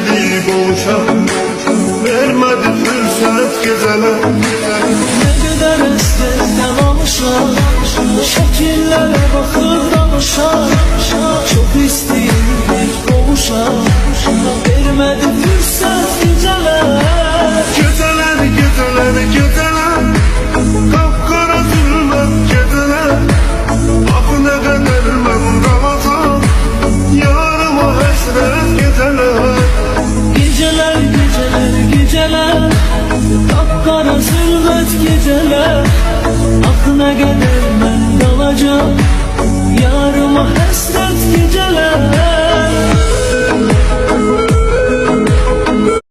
sevdiği boğuşa, vermedi fırsat geceler. Ne kadar esnekten almışam, şekillere bakıp danışam. Çok isteyirdik boğuşa, vermedi fırsat geceler. Geceler, geceler, geceler, kapkara zulmet geceler. Ah ne kadar ben kalacağım, yarıma hasret geceler. Geceler, geceler, geceler, kapkara zulmet geceler. Ah ne kadar ben kalacağım,